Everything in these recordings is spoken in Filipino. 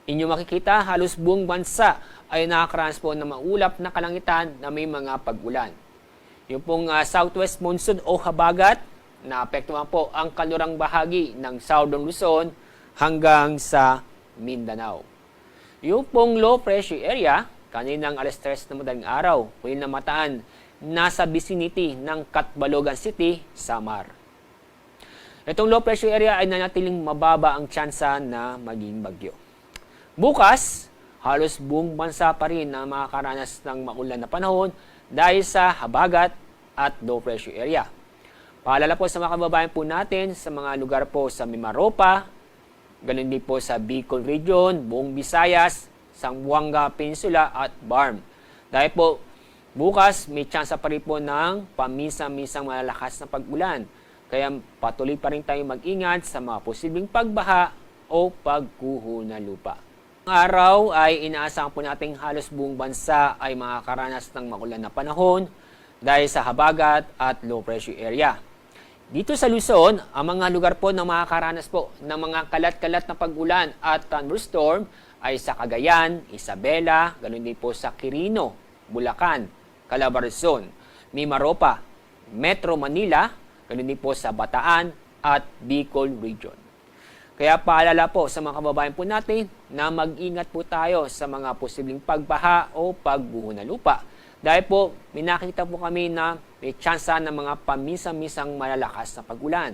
Inyo makikita halos buong bansa ay nakakaranas po ng maulap na kalangitan na may mga pag-ulan. Yung pong southwest monsoon o habagat, naapektuhan po ang kalurang bahagi ng Southern Luzon hanggang sa Mindanao. Yung pong low pressure area, kaninang alas 3 na madaling araw, huli na mataan, nasa vicinity ng Catbalogan City, Samar. Itong low pressure area ay nanatiling mababa ang tsansa na maging bagyo. Bukas, halos buong bansa pa rin ang makakaranas ng maulan na panahon dahil sa habagat at low pressure area. Paalala po sa mga kababayan po natin sa mga lugar po sa Mimaropa, ganun din po sa Bicol Region, buong Visayas, Zamboanga Peninsula at Barm. Dahil po bukas may tsansa pa rin po ng paminsan-minsang malalakas na pag-ulan. Kaya patuloy pa rin tayong mag-ingat sa mga posibleng pagbaha o pagguho na lupa. Ang araw ay inaasahan po nating halos buong bansa ay makakaranas ng maulan na panahon dahil sa habagat at low pressure area. Dito sa Luzon, ang mga lugar po na makakaranas po ng mga kalat-kalat na pag-ulan at thunderstorm ay sa Cagayan, Isabela, ganoon din po sa Quirino, Bulacan, Calabarzon, Mimaropa, Metro Manila, ganoon din po sa Bataan at Bicol Region. Kaya paalala po sa mga kababayan po natin na mag-ingat po tayo sa mga posibleng pagbaha o pagguho na lupa. Dahil po, minakita po kami na may tsansa ng mga paminsan-minsang malalakas na pag-ulan.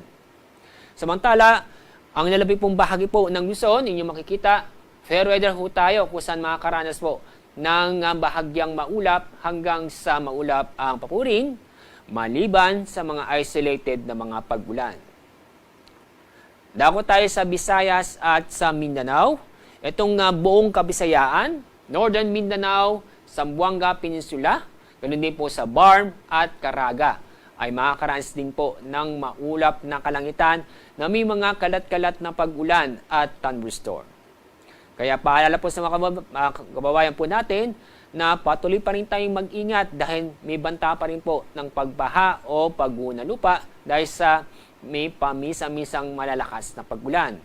Samantala, ang nalabing pong bahagi po ng Luzon, inyong makikita, fair weather po tayo kung saan makakaranas po ng bahagyang maulap hanggang sa maulap ang papurin, maliban sa mga isolated na mga pag-ulan. Dako tayo sa Visayas at sa Mindanao. Itong buong Kabisayaan, Northern Mindanao, Zamboanga Peninsula, ganoon din po sa Barm at Caraga ay makakaranas din po ng maulap na kalangitan na may mga kalat-kalat na pag-ulan at thunderstorm. Kaya paalala po sa mga kababayan po natin na patuloy pa rin tayong mag-ingat dahil may banta pa rin po ng pagbaha o pagguho na lupa dahil sa may pamisa-misang malalakas na pag-ulan.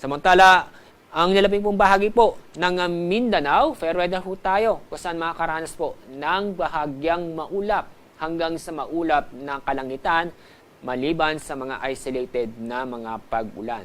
Samantala, ang nalabing pong bahagi po ng Mindanao, fair weather po tayo kung saan makakaranas po ng bahagyang maulap hanggang sa maulap na kalangitan maliban sa mga isolated na mga pag-ulan.